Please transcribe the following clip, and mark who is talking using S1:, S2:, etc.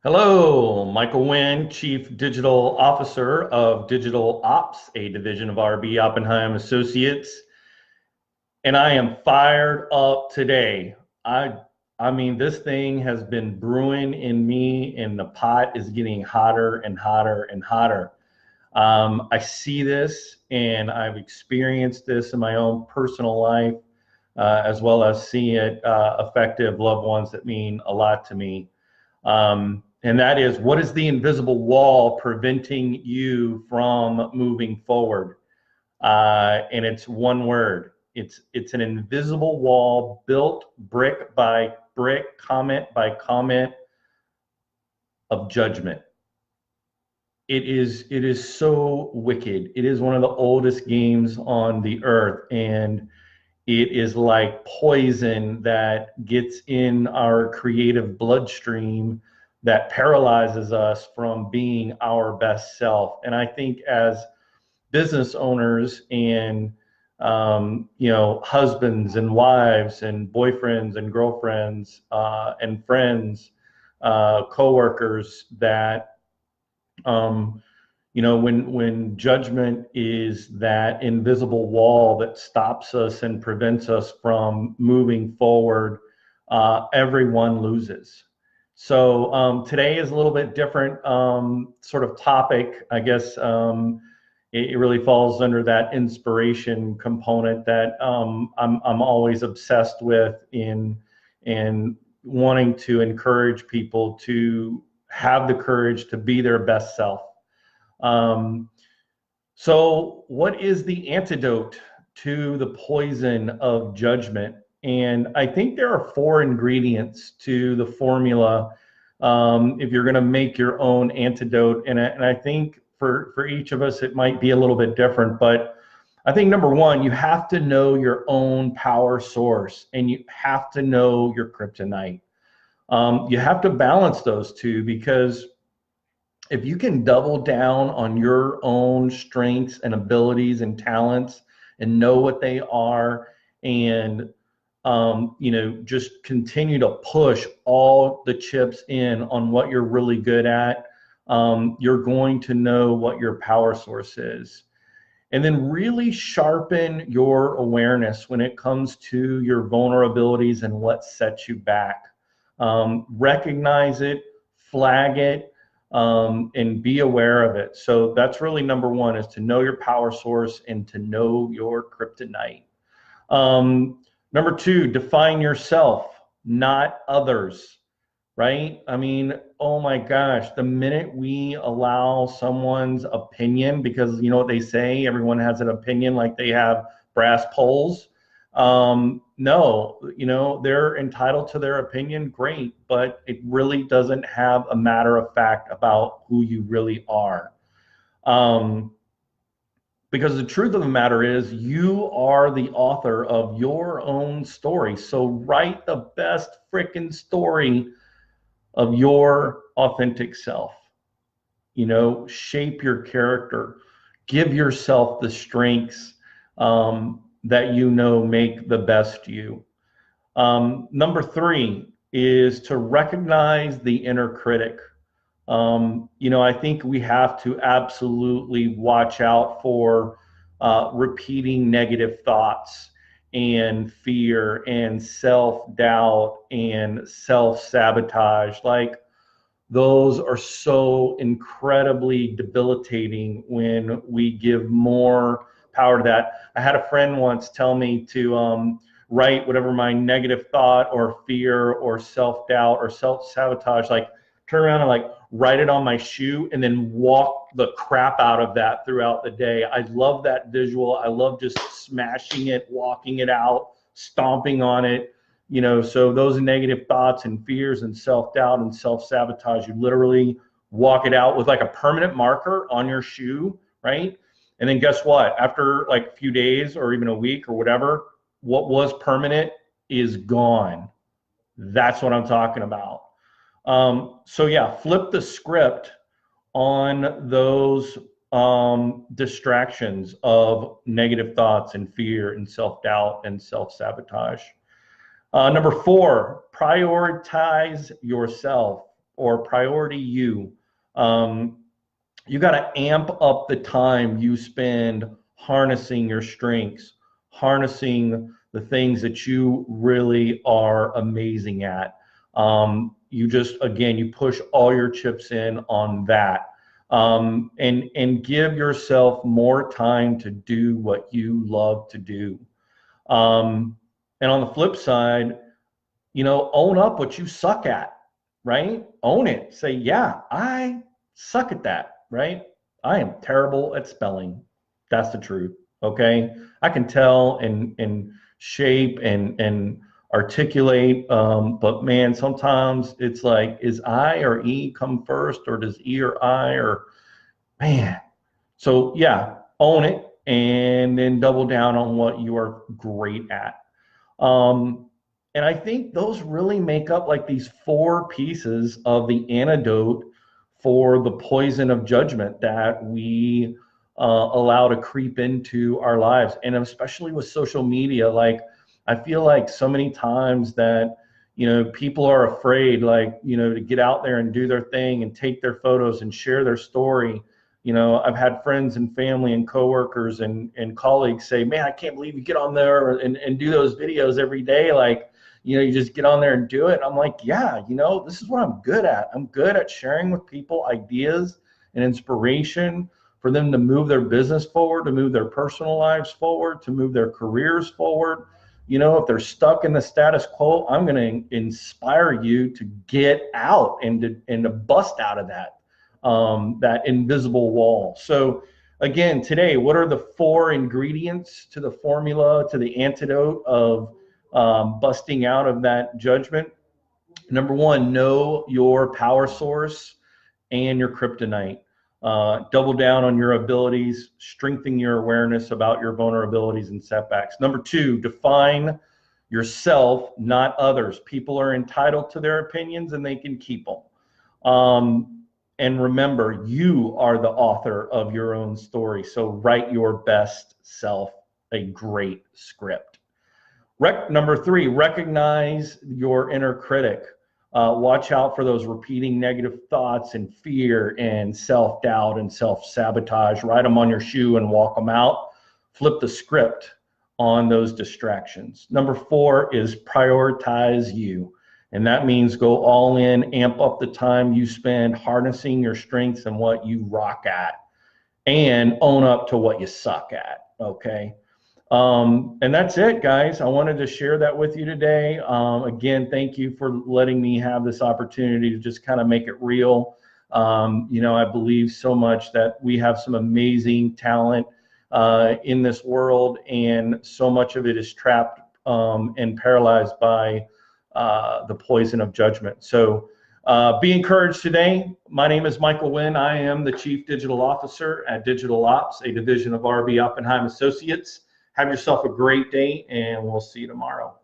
S1: Hello, Michael Wynn, Chief Digital Officer of Digital Ops, a division of RB Oppenheim Associates, and I am fired up today. I I mean, this thing has been brewing in me, and the pot is getting hotter and hotter and hotter. I see this, and I've experienced this in my own personal life, as well as seeing it affected loved ones that mean a lot to me. And that is, what is the invisible wall preventing you from moving forward? And it's one word. It's an invisible wall built brick by brick, comment by comment of judgment. It is so wicked. It is one of the oldest games on the earth, and it is like poison that gets in our creative bloodstream that paralyzes us from being our best self. And I think as business owners and husbands and wives and boyfriends and girlfriends and friends, coworkers, that when judgment is that invisible wall that stops us and prevents us from moving forward, everyone loses. So today is a little bit different sort of topic, I guess. It really falls under that inspiration component that I'm always obsessed with in wanting to encourage people to have the courage to be their best self. Um, so, what is the antidote to the poison of judgment? And I think there are four ingredients to the formula if you're going to make your own antidote. And I think for each of us, it might be a little bit different. But I think number one, you have to know your own power source, and you have to know your kryptonite. You have to balance those two, because if you can double down on your own strengths and abilities and talents and know what they are, and just continue to push all the chips in on what you're really good at, you're going to know what your power source is. And then really sharpen your awareness when it comes to your vulnerabilities and what sets you back. Recognize it, flag it, and be aware of it. So that's really number one, is to know your power source and to know your kryptonite. Number two, define yourself, not others, right? I mean, oh my gosh, the minute we allow someone's opinion, because you know what they say, everyone has an opinion like they have brass poles. No, they're entitled to their opinion, great, but it really doesn't have a matter of fact about who you really are. Um, because the truth of the matter is, you are the author of your own story. So write the best freaking story of your authentic self. Shape your character, give yourself the strengths that make the best you. Number three is to recognize the inner critic. I think we have to absolutely watch out for repeating negative thoughts and fear and self-doubt and self-sabotage. Like, those are so incredibly debilitating when we give more power to that. I had a friend once tell me to write whatever my negative thought or fear or self-doubt or self-sabotage, like turn around and like write it on my shoe and then walk the crap out of that throughout the day. I love that visual. I love just smashing it, walking it out, stomping on it. So those negative thoughts and fears and self-doubt and self-sabotage, you literally walk it out with like a permanent marker on your shoe, right? And then guess what? After like a few days or even a week or whatever, what was permanent is gone. That's what I'm talking about. So yeah, flip the script on those distractions of negative thoughts and fear and self-doubt and self-sabotage. Number four, prioritize yourself. or priority you. You got to amp up the time you spend harnessing your strengths, harnessing the things that you really are amazing at. You just, again, you push all your chips in on that, and give yourself more time to do what you love to do. And on the flip side, own up what you suck at, right? Own it. Say, yeah, I suck at that, right? I am terrible at spelling. That's the truth. Okay. I can tell and shape and articulate. But man, sometimes it's like, is I or E come first, or does E or I, or man. So yeah, own it and then double down on what you are great at. And I think those really make up like these 4 pieces of the antidote for the poison of judgment that we allow to creep into our lives. And especially with social media, like I feel like so many times that, people are afraid, like, to get out there and do their thing and take their photos and share their story. I've had friends and family and coworkers and colleagues say, man, I can't believe you get on there and do those videos every day. Like, you just get on there and do it. I'm like, yeah, this is what I'm good at. I'm good at sharing with people ideas and inspiration for them to move their business forward, to move their personal lives forward, to move their careers forward. If they're stuck in the status quo, I'm going to inspire you to get out and to bust out of that invisible wall. So again, today, what are the 4 ingredients to the formula, to the antidote of busting out of that judgment? Number 1, know your power source and your kryptonite. Double down on your abilities, strengthen your awareness about your vulnerabilities and setbacks. Number 2, define yourself, not others. People are entitled to their opinions and they can keep them. And remember, you are the author of your own story. So write your best self a great script. Number 3, recognize your inner critic. Watch out for those repeating negative thoughts and fear and self-doubt and self-sabotage. Write them on your shoe and walk them out. Flip the script on those distractions. Number 4 is prioritize you. And that means go all in, amp up the time you spend harnessing your strengths and what you rock at, and own up to what you suck at, okay? And that's it, guys. I wanted to share that with you today. Again, thank you for letting me have this opportunity to just kind of make it real. I believe so much that we have some amazing talent in this world, and so much of it is trapped and paralyzed by the poison of judgment. So be encouraged today. My name is Michael Wynn. I am the Chief Digital Officer at Digital Ops, a division of RB Oppenheim Associates. Have yourself a great day, and we'll see you tomorrow.